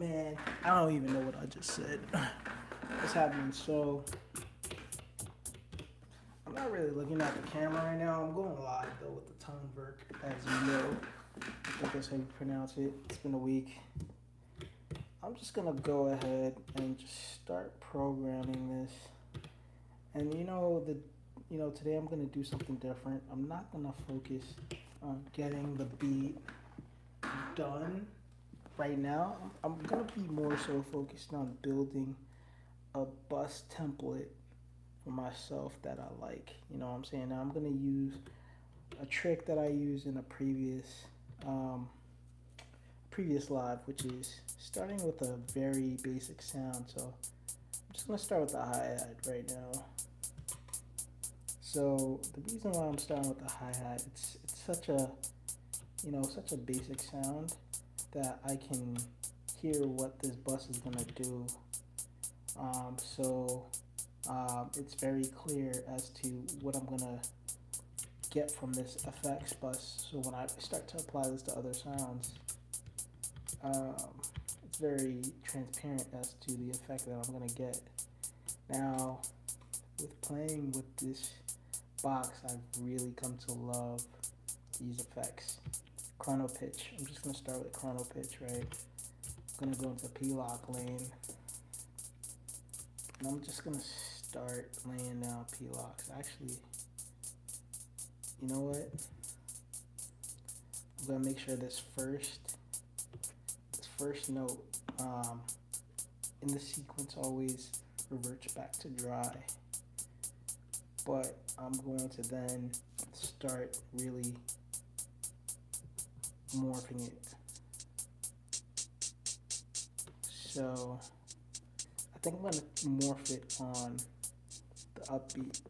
Man, I don't even know what I just said. What's happening? So, I'm not really looking at the camera right now. I'm going live though with the Tonverk, as you know. I think that's how you pronounce it. It's been a week. I'm just gonna go ahead and just start programming this. And today I'm gonna do something different. I'm not gonna focus on getting the beat done right now. I'm gonna be more so focused on building a bus template for myself that I like. You know what I'm saying? Now I'm gonna use a trick that I used in a um, previous live, which is starting with a very basic sound. So I'm just gonna start with the hi-hat right now. So the reason why I'm starting with the hi-hat, it's such a basic sound that I can hear what this bus is gonna do. It's very clear as to what I'm gonna get from this effects bus. So when I start to apply this to other sounds, um, it's very transparent as to the effect that I'm gonna get. Now, with playing with this box, I've really come to love these effects. Chrono pitch. I'm just gonna start with chrono pitch, right? I'm gonna go into P-lock lane, and I'm just gonna start laying down P-locks. Actually, you know what? I'm gonna make sure this first note in the sequence always reverts back to dry. But I'm going to then start really morphing it. So I think I'm gonna morph it on the upbeat.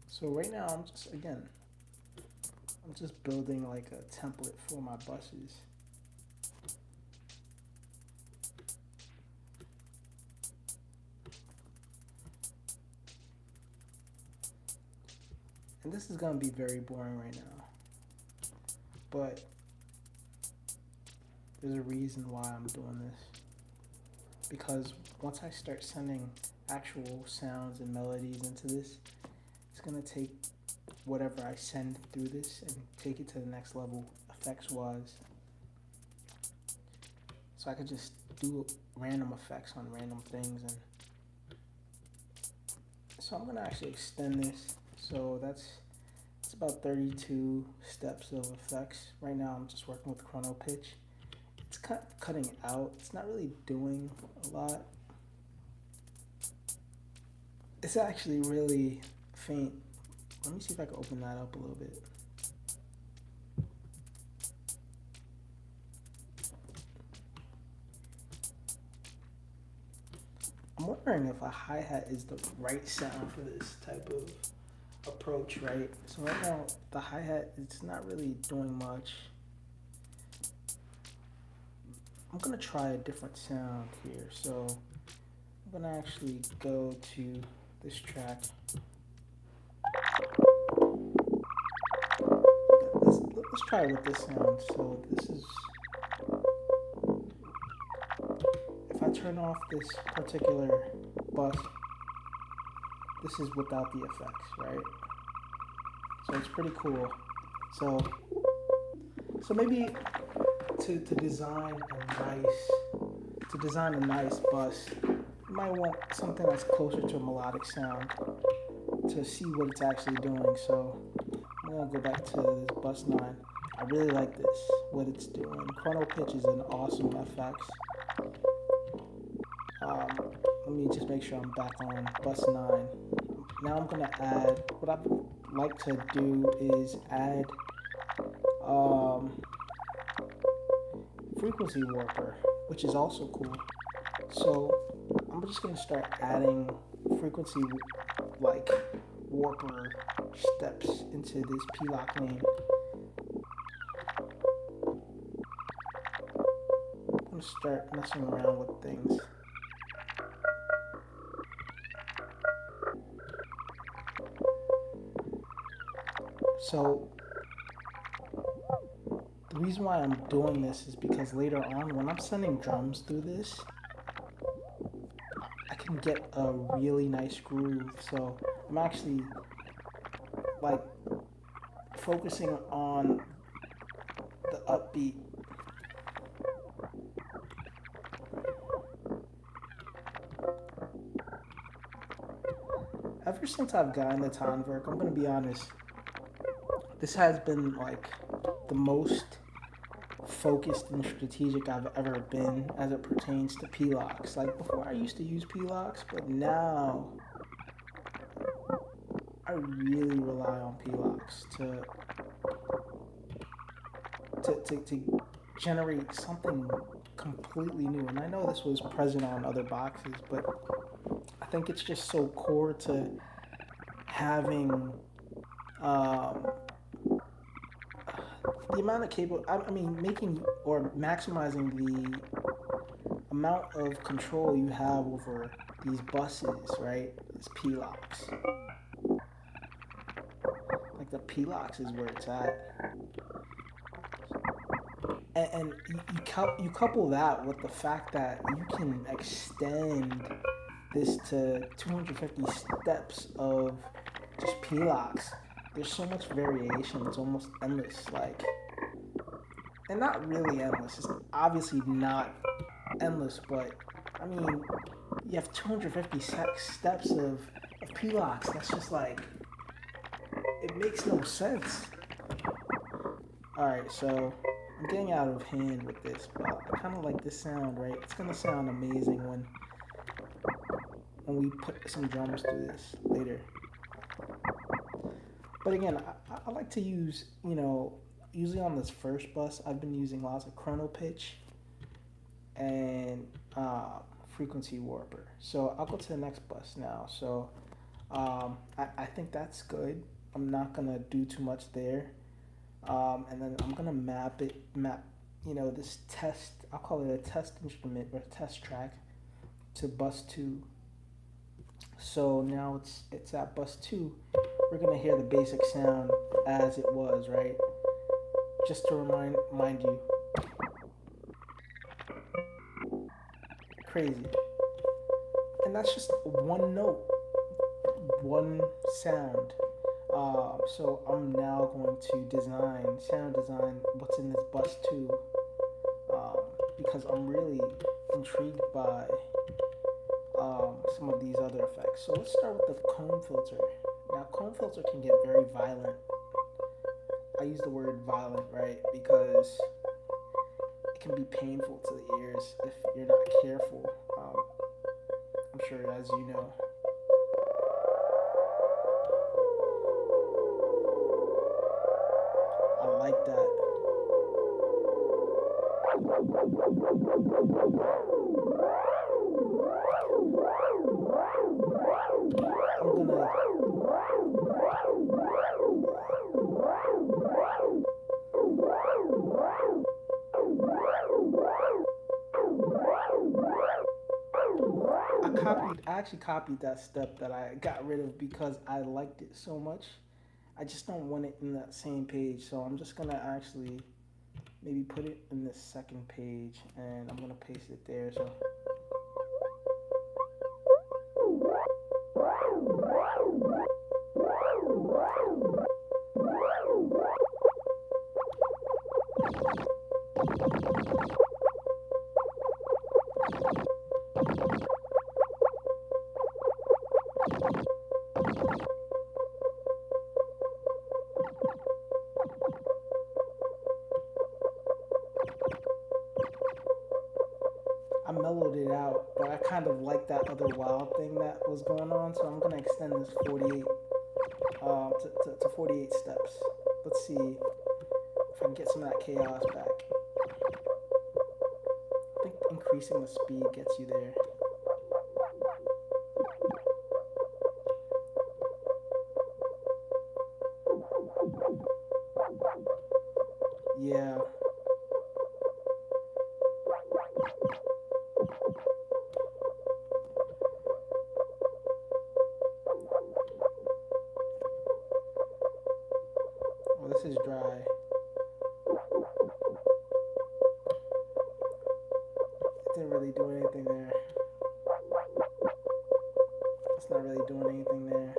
So right now I'm just building like a template for my buses. And this is gonna be very boring right now. But there's a reason why I'm doing this. Because once I start sending actual sounds and melodies into this, it's gonna take whatever I send through this and take it to the next level effects wise. So I could just do random effects on random things, and so I'm gonna actually extend this. So it's about 32 steps of effects. Right now I'm just working with chrono pitch. It's cutting out. It's not really doing a lot. It's actually really faint. Let me see if I can open that up a little bit. I'm wondering if a hi-hat is the right sound for this type of approach, right? So right now the hi-hat, it's not really doing much. I'm gonna try a different sound here. So I'm gonna actually go to this track. Let's try with this sound. So this is, if I turn off this particular bus, this is without the effects, right? So it's pretty cool. So maybe to design a nice bus, you might want something that's closer to a melodic sound to see what it's actually doing. So I'm gonna go back to this bus 9. I really like this, what it's doing. Chrono pitch is an awesome effect. Let me just make sure I'm back on bus 9. Now I'm gonna add, what I like to do is add frequency warper, which is also cool. So I'm just gonna start adding frequency like warper steps into this P-lock lane. I'm gonna start messing around with things. So the reason why I'm doing this is because later on, when I'm sending drums through this, I can get a really nice groove. So I'm actually like focusing on the upbeat. Ever since I've gotten the Tonverk, I'm gonna be honest, this has been like the most focused and strategic I've ever been as it pertains to P-locks. Like before I used to use P-locks, but now I really rely on P-locks to generate something completely new. And I know this was present on other boxes, but I think it's just so core to having the amount of cable. I mean, making or maximizing the amount of control you have over these buses, right? These P-locks. Like the P-locks is where it's at. And you couple that with the fact that you can extend this to 250 steps of just P-locks. There's so much variation, it's almost endless. Like, and not really endless. It's obviously not endless, but I mean, you have 250 steps of P-locks. That's just like, it makes no sense. Alright, so I'm getting out of hand with this, but I kind of like this sound, right? It's gonna sound amazing when we put some drums through this later. But again, I like to use, usually on this first bus, I've been using lots of chrono pitch and frequency warper. So I'll go to the next bus now. So I think that's good. I'm not gonna do too much there. And then I'm gonna map this test, I'll call it a test instrument or test track to bus 2. So now it's at bus 2. We're gonna hear the basic sound as it was, right? Just to remind you. Crazy. And that's just one note, one sound. So I'm now going to sound design what's in this bus 2, because I'm really intrigued by some of these other effects. So let's start with the comb filter. Now, comb filter can get very violent. I use the word violent, right, because it can be painful to the ears if you're not careful. I'm sure, as you know. I like that. I'm gonna I actually copied that step that I got rid of because I liked it so much. I just don't want it in that same page, so I'm just gonna actually maybe put it in this second page, and I'm gonna paste it there. So I mellowed it out, but I kind of like that other wild thing that was going on, so I'm gonna extend this 48 to 48 steps. Let's see if I can get some of that chaos back. I think increasing the speed gets you there. Yeah. really doing anything there. It's not really doing anything there.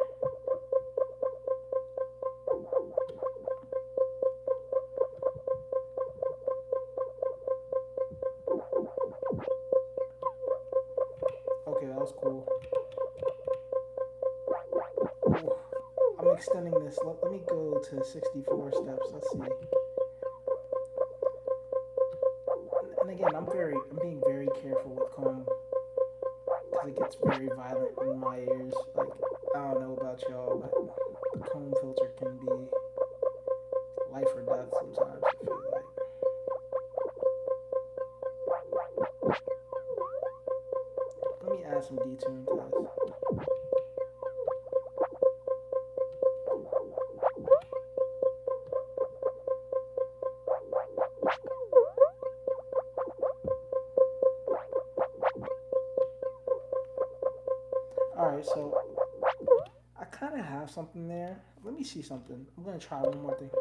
Okay, that was cool. Ooh, I'm extending this. Let me go to 64 steps. Let's see. And again, I'm being very careful with comb because it gets very violent in my ears. Like, I don't know about y'all, but the comb filter can be life or death sometimes. I feel like. Let me add some detune to this. Alright, so I kind of have something there. Let me see something. I'm going to try one more thing.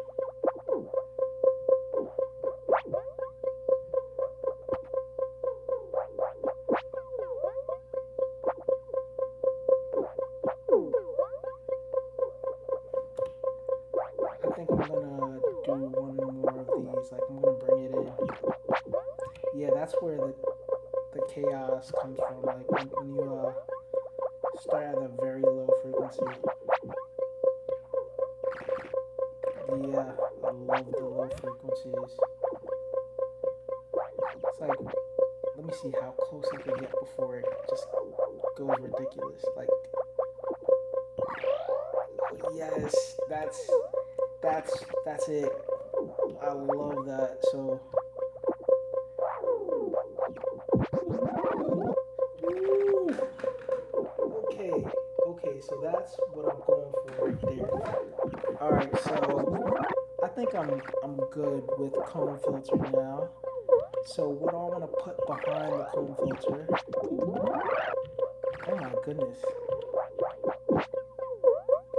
I think I'm going to do one more of these. Like, I'm going to bring it in. Yeah, that's where the chaos comes from. Like, when you start at a very low frequency. Yeah, I love the low frequencies. It's like, let me see how close I can get before it just goes ridiculous. Like, yes, that's it. I love that. So, okay, so that's what I'm going for right there. All right, so I think I'm good with comb filter now. So what do I want to put behind the comb filter? Oh my goodness.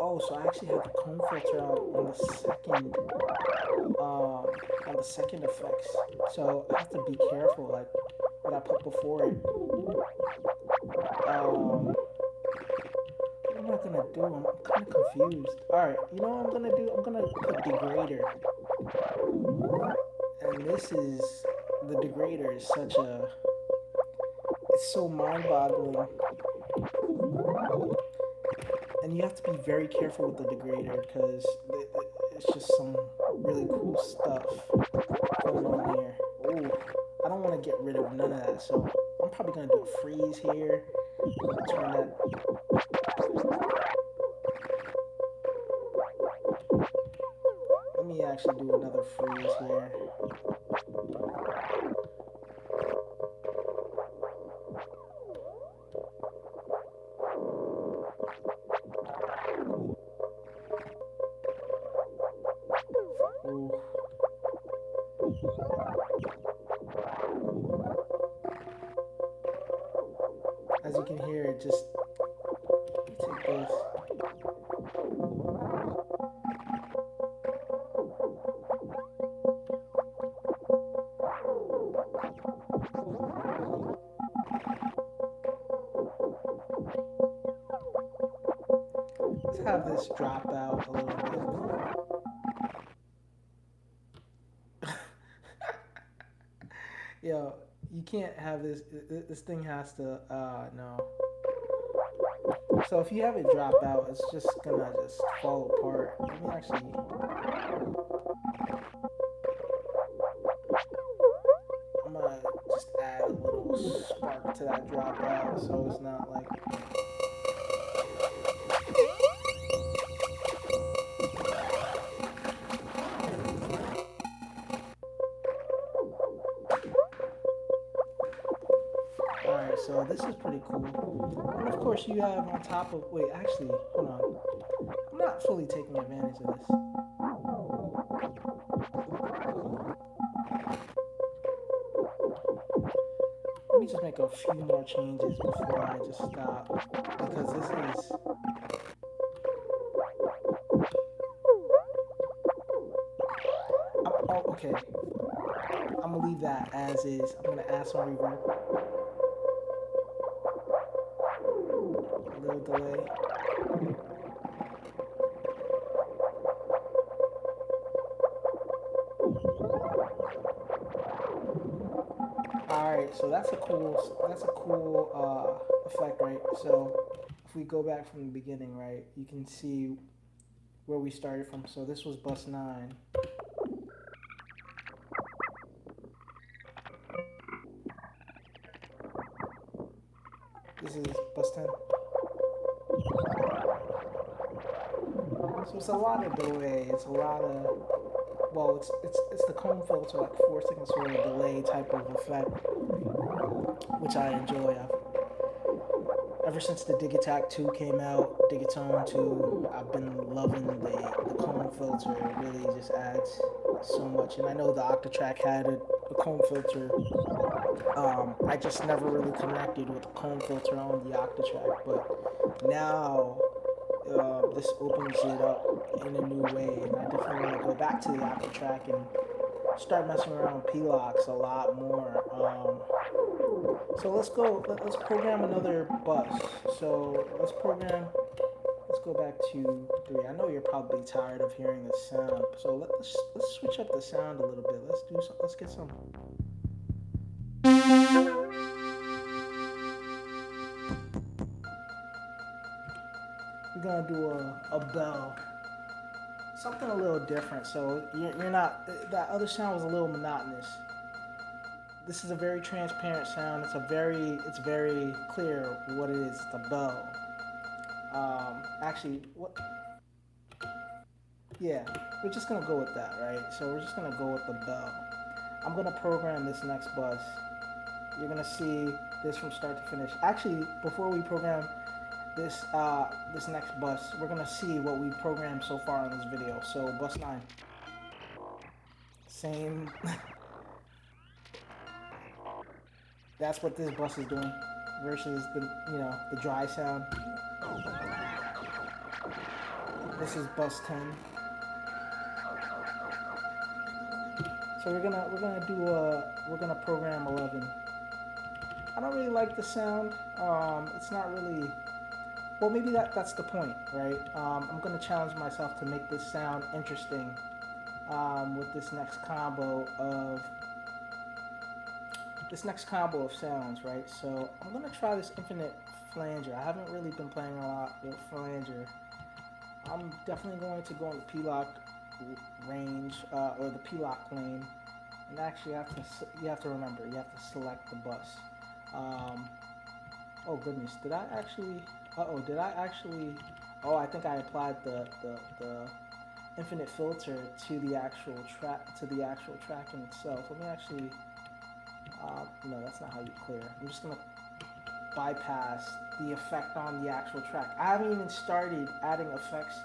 Oh, so I actually have the comb filter out on the second effects. So I have to be careful, like what I put before it. What am I gonna do? I'm kind of confused. Alright, you know what I'm gonna do? I'm gonna put degrader. And the degrader is it's so mind-boggling. And you have to be very careful with the degrader because it's just some really cool stuff going on here. Ooh, I don't want to get rid of none of that, so I'm probably gonna do a freeze here. Turn that. Let me actually do another freeze here. Ooh. As you can hear, it just take this. Let's have this drop out a little bit. Yo, you can't have this. This thing has to. No. So if you have it drop out, it's just gonna just fall apart. Let me actually. I'm gonna just add a little spark to that drop out, so it's not like. Alright, so this is pretty cool. And of course you have on top of, wait, actually, hold on. I'm not fully taking advantage of this. Let me just make a few more changes before I just stop. Because this is... oh, okay. I'm gonna leave that as is. I'm gonna add some reverb. A little delay. Alright, so that's a cool effect, right? So if we go back from the beginning, right, you can see where we started from. So this was bus 9. This is bus 10. So it's a lot of delay. It's a lot of, well, it's the comb filter, like 4 seconds sort of delay type of effect, which I enjoy. Ever since the Digitac 2 came out, Digatone 2, I've been loving the comb filter. It really just adds so much. And I know the Octatrack had a comb filter. I just never really connected with the comb filter on the Octatrack, but now this opens it up in a new way, and I definitely want to go back to the Octatrack and start messing around with P-Locks a lot more. So let's program another bus. So let's go back to 3. I know you're probably tired of hearing the sound, so let's switch up the sound a little bit. Let's get some. We're gonna do a bell, something a little different. So you're not, that other sound was a little monotonous. This is a very transparent sound. It's very clear what it is. It's a bell. Actually, what? Yeah, we're just gonna go with that, right? So we're just gonna go with the bell. I'm gonna program this next bus. You're gonna see this from start to finish. Actually, before we program this next bus, we're gonna see what we programmed so far in this video. So bus 9, same. That's what this bus is doing versus the dry sound. This is bus 10. So we're gonna program 11. I don't really like the sound. It's not really, well, maybe that's the point, right? I'm gonna challenge myself to make this sound interesting with this next combo of sounds, right? So I'm gonna try this infinite flanger. I haven't really been playing a lot with flanger. I'm definitely going to go in the P-Lock range, or the P-Lock lane. And actually, you have to remember, you have to select the bus. Oh goodness, did I actually? Oh, I think I applied the infinite filter to the actual tracking itself. Let me actually. No, that's not how you clear. I'm just gonna bypass the effect on the actual track. I haven't even started adding effects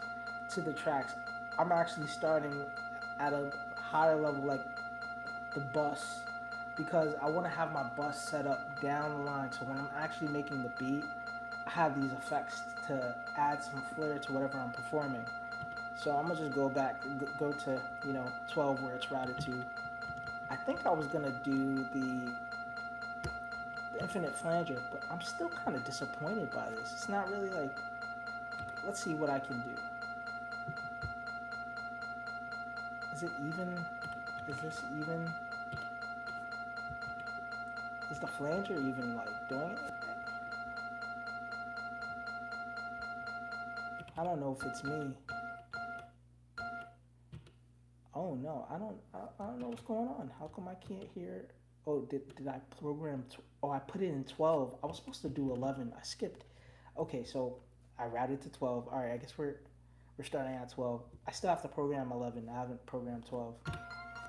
to the tracks. I'm actually starting at a higher level, like the bus, because I want to have my bus set up down the line, so when I'm actually making the beat, I have these effects to add some flair to whatever I'm performing. So I'm gonna just go to 12 where it's routed to. I think I was gonna do the infinite flanger, but I'm still kind of disappointed by this. It's not really like, let's see what I can do. Is it even? Is this even? Is the flanger even like doing anything? I don't know if it's me. Oh no, I don't know what's going on. How come I can't hear? Oh, did I program? Oh, I put it in 12. I was supposed to do 11. I skipped. Okay, so I routed to 12. All right, I guess we're starting at 12. I still have to program 11. I haven't programmed 12.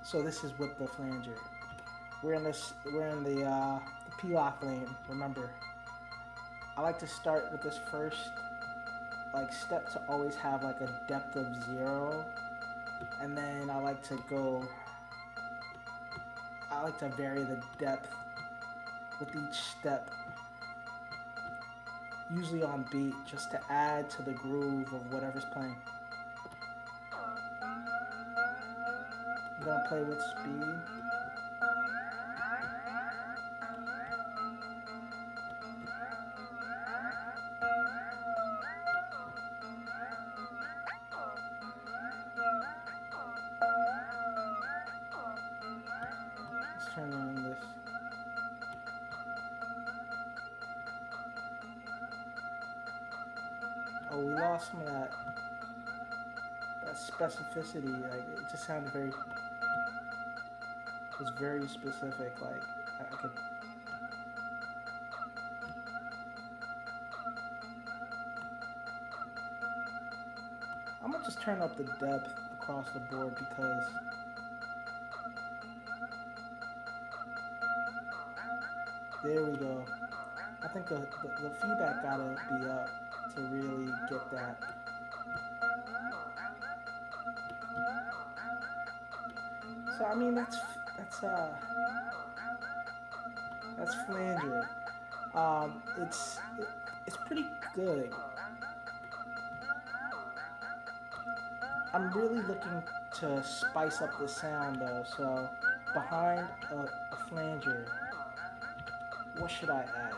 So this is with the flanger. We're in the P-Lock lane. Remember, I like to start with this first step to always have like a depth of 0. And then I like to vary the depth with each step, usually on beat, just to add to the groove of whatever's playing. I'm gonna play with speed. Oh, we lost some of that specificity. Like it just sounded very, it was very specific. Like I could. I'm gonna just turn up the depth across the board because there we go. I think the feedback gotta be up to really get that. So I mean that's flanger. It's pretty good. I'm really looking to spice up the sound though. So behind a flanger, what should I add?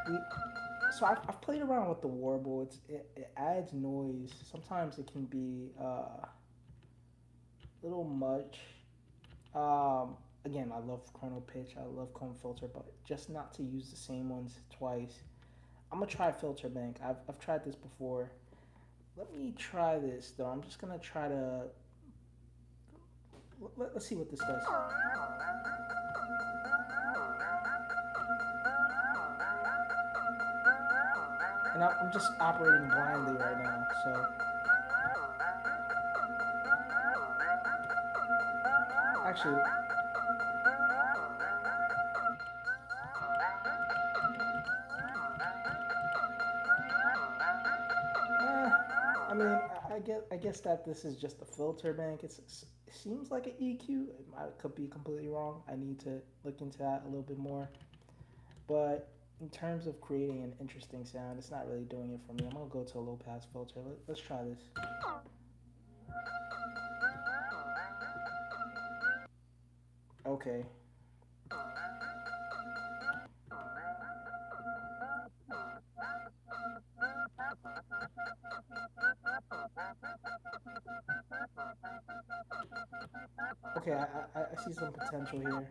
We, so I've played around with the warble. It adds noise. Sometimes it can be a little much. Again, I love chrono pitch. I love comb filter, but just not to use the same ones twice. I'm gonna try filter bank. I've tried this before. Let me try this though. I'm just gonna try to let's see what this does. And I'm just operating blindly right now, so actually. I guess that this is just a filter bank. It seems like an EQ. I could be completely wrong. I need to look into that a little bit more. But in terms of creating an interesting sound, it's not really doing it for me. I'm gonna go to a low pass filter. Let's try this. Okay. Okay, I see some potential here.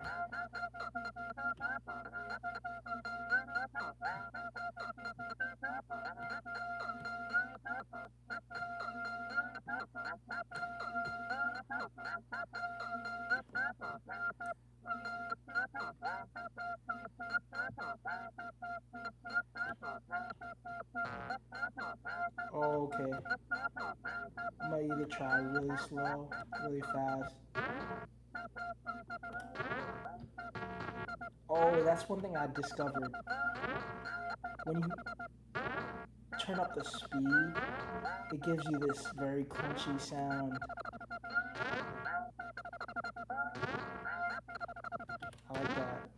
Okay. I might either try really slow, really fast. Oh, that's one thing I discovered. When you turn up the speed, it gives you this very crunchy sound. I like that.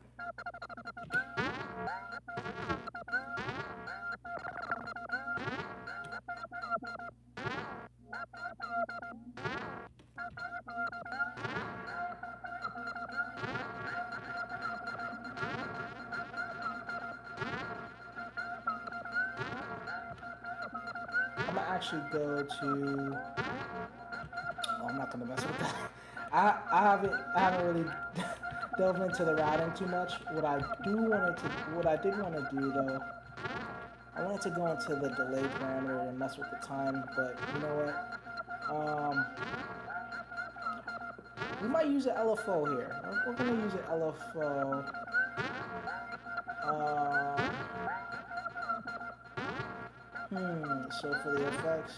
I'm gonna actually go to. Oh, I'm not gonna mess with that. I haven't really delved into the routing too much. What I did want to do though, I wanted to go into the delay parameter and mess with the time, but you know what? We might use an LFO here. We're gonna use an LFO. So for the effects.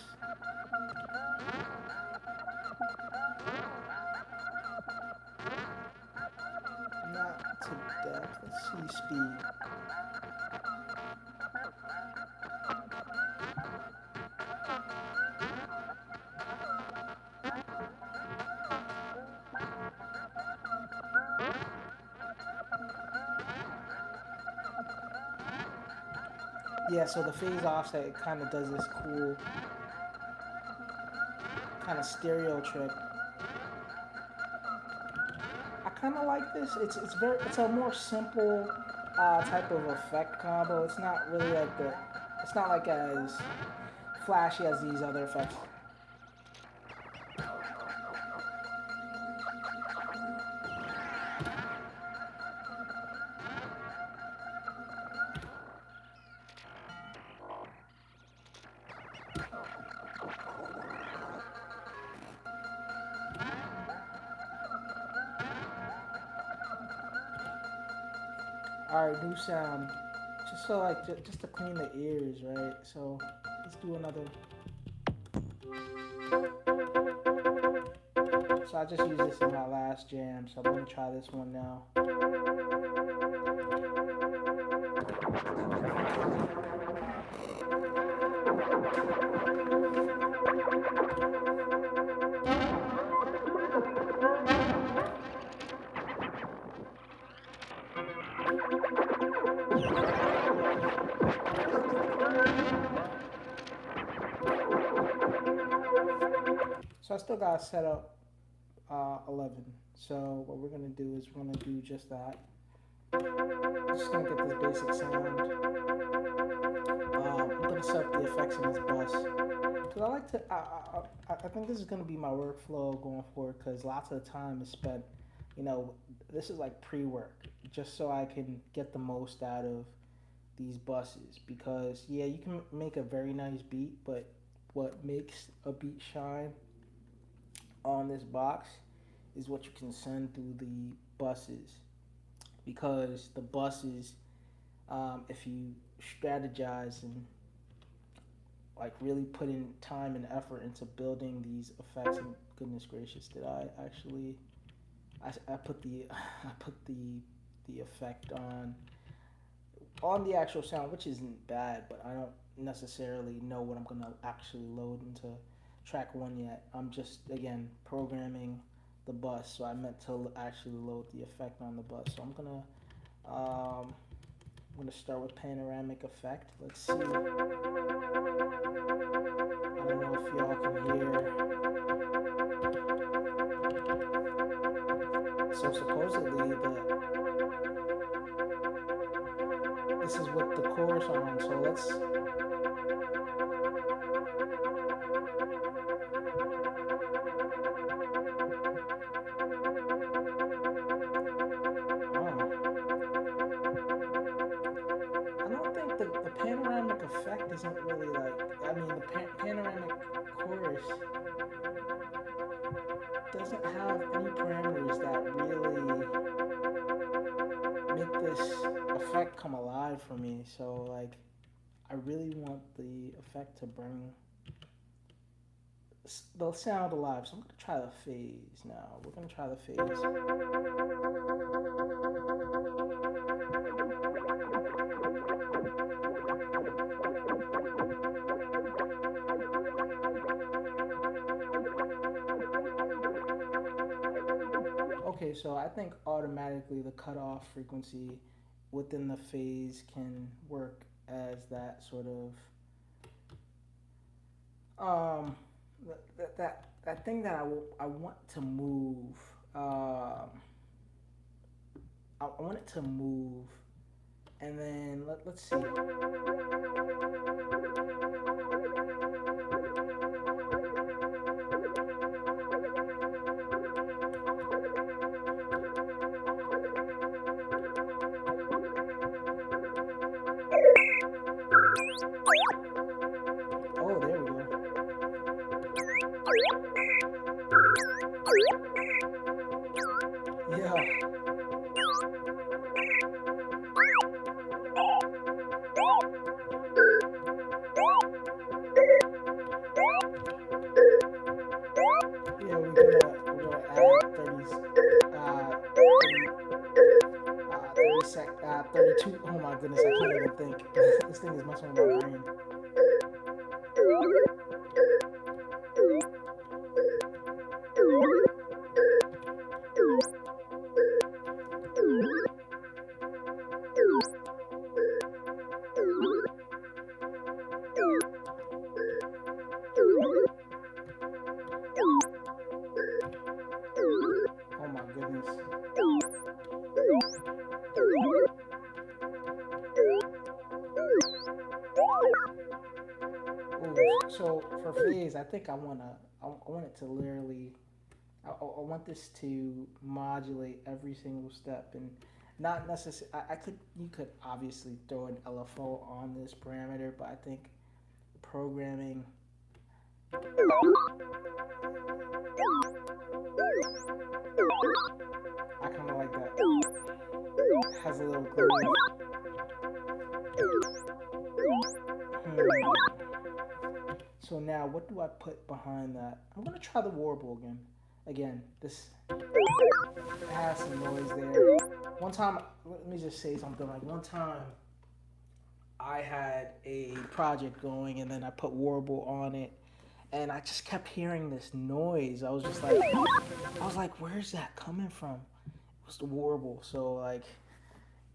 Not to depth. Let's see speed. Yeah, so the phase offset, it kind of does this cool kind of stereo trick. I kind of like this. It's a more simple type of effect combo. It's not really it's not like as flashy as these other effects. All right, new sound. Just so like just to clean the ears, right? So let's do another. So I just used this in my last jam, so I'm gonna try this one now. So I still got set up 11. So what we're gonna do is we're gonna do just that. Just gonna get this basic sound. I'm gonna set up the effects in this bus. Cause I like to. I think this is gonna be my workflow going forward. Cause lots of the time is spent. You know, this is like pre-work, just so I can get the most out of these buses. Because yeah, you can make a very nice beat, but what makes a beat shine on this box is what you can send through the buses. Because the buses, if you strategize and like really put in time and effort into building these effects, and goodness gracious, did I actually I put the I put the effect on the actual sound, which isn't bad, but I don't necessarily know what I'm gonna actually load into track one yet. I'm just again programming the bus, so I meant to actually load the effect on the bus. So I'm gonna start with panoramic effect. Let's see. I don't know if y'all can hear. So supposedly this is what the chorus on. So let's. I don't think the panoramic effect isn't really like. I mean, the panoramic chorus doesn't have any parameters that really make this effect come alive for me. So like, I really want the effect to bring the sound alive. So I'm gonna try the phase now. We're gonna try the phase. Okay, so I think automatically the cutoff frequency within the phase can work as that sort of that thing that I want to move. I want it to move, and then let's see. Oh, there we go. Yeah. Yeah, we're gonna add 32. Oh my goodness, I can't even think. This thing is messing with my brain. Oh my goodness. Ooh, so for phase, I think I want it to literally, I want this to modulate every single step and not necessarily. You could obviously throw an LFO on this parameter, but I think programming. I kind of like that. has a little groove. So now, what do I put behind that? I'm gonna try the warble again. Again, this has some noise there. One time, let me just say something. Like one time, I had a project going, and then I put warble on it, and I just kept hearing this noise. I was like, where's that coming from? It was the warble. So like,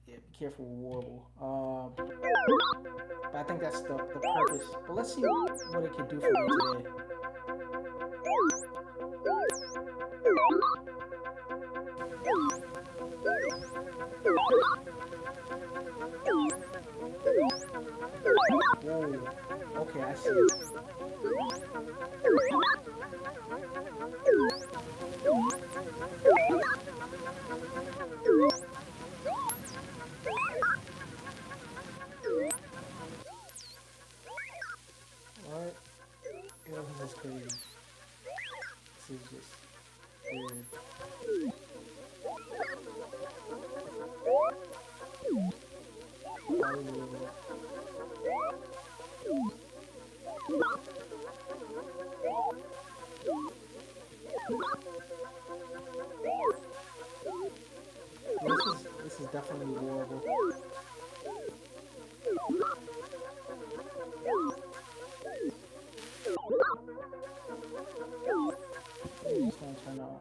yeah, be careful with warble. But I think that's the purpose. But let's see what it can do for me today. Whoa. Okay, I see. Alright. It wasn't this crazy. This is just weird. This is definitely horrible. I'm just gonna turn off.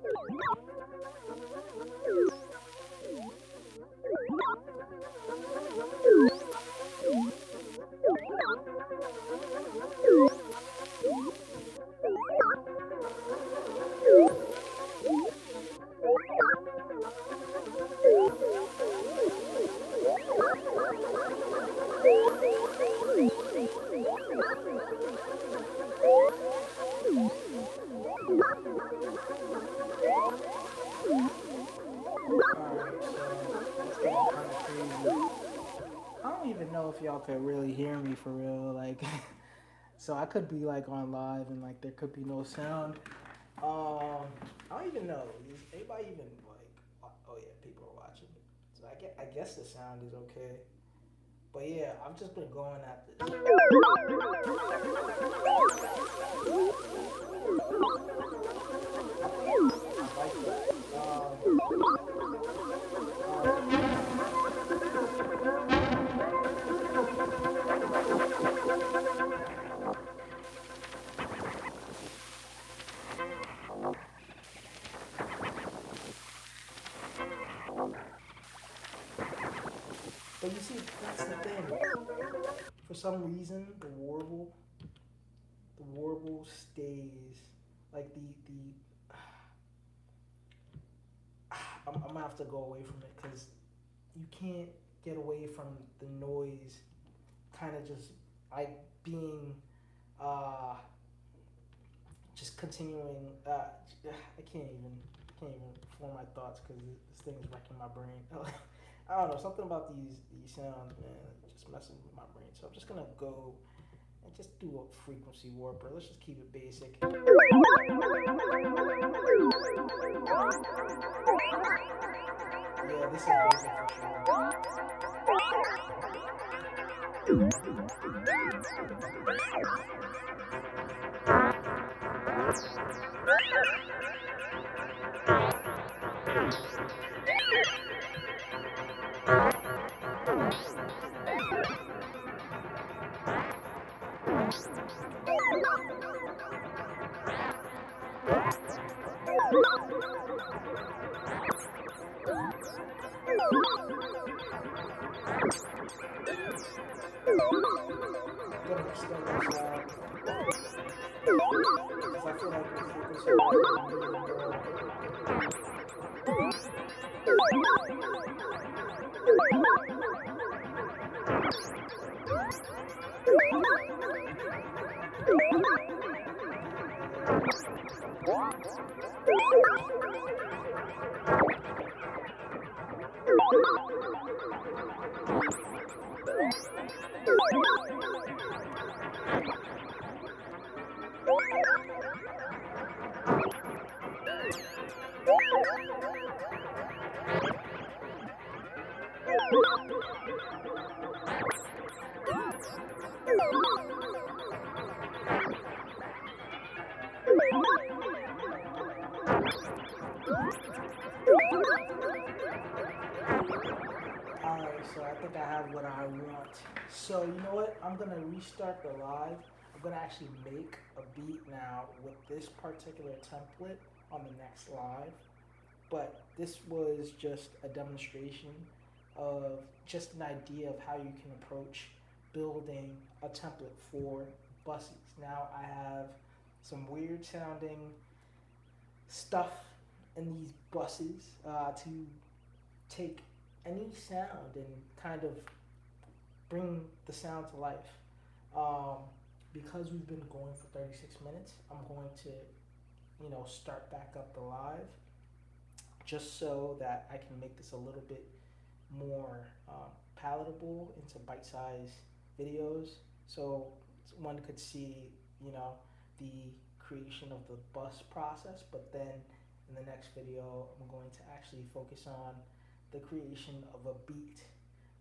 If y'all could really hear me for real, like, so I could be like on live and like there could be no sound. I don't even know. Is anybody even like? Oh yeah, people are watching. So I guess the sound is okay. But yeah, I've just been going at this. I like that. But you see, that's the thing. For some reason, the warble stays like I'm gonna have to go away from it because you can't get away from the noise. Kind of just like being just continuing. I can't even form my thoughts because this thing is wrecking my brain. I don't know, something about these sounds, man, just messing with my brain. So I'm just gonna go and just do a frequency warper. Let's just keep it basic. Yeah, this is basic for sure. Alright, so I think I have what I want. So you know what? I'm gonna restart the live. I'm gonna actually make a beat now with this particular template on the next live. But this was just a demonstration of just an idea of how you can approach building a template for buses. Now I have some weird sounding stuff in these buses to take any sound and kind of bring the sound to life. Um, because we've been going for 36 minutes, I'm going to, start back up the live just so that I can make this a little bit more palatable into bite-sized videos. So one could see, you know, the creation of the bus process, but then in the next video, I'm going to actually focus on the creation of a beat.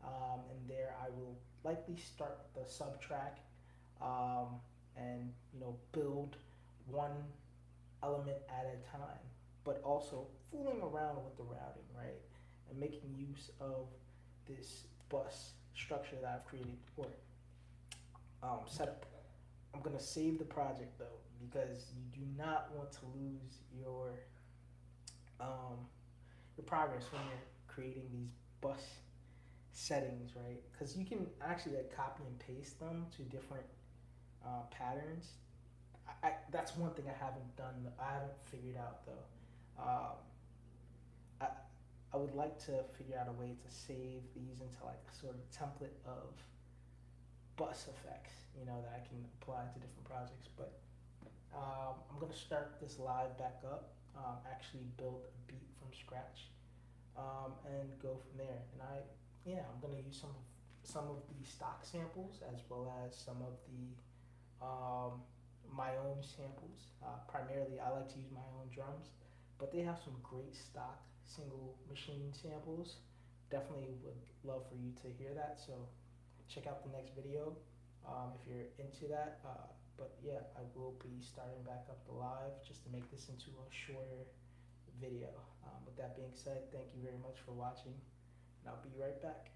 And there I will likely start with the sub track and build one element at a time, but also fooling around with the routing, right? And making use of this bus structure that I've created or setup. I'm gonna save the project though because you do not want to lose um, your progress when you're creating these bus settings, right? Because you can actually copy and paste them to different patterns. That's one thing I haven't done. I haven't figured out though. Um, I I would like to figure out a way to save these into like a sort of template of bus effects, that I can apply to different projects. But I'm gonna start this live back up. Actually build a beat from scratch, and go from there. And I'm gonna use some of the stock samples as well as some of the my own samples. Primarily, I like to use my own drums, but they have some great stock single machine samples. Definitely would love for you to hear that. So check out the next video if you're into that. But yeah, I will be starting back up the live just to make this into a shorter video. With that being said, thank you very much for watching, and I'll be right back.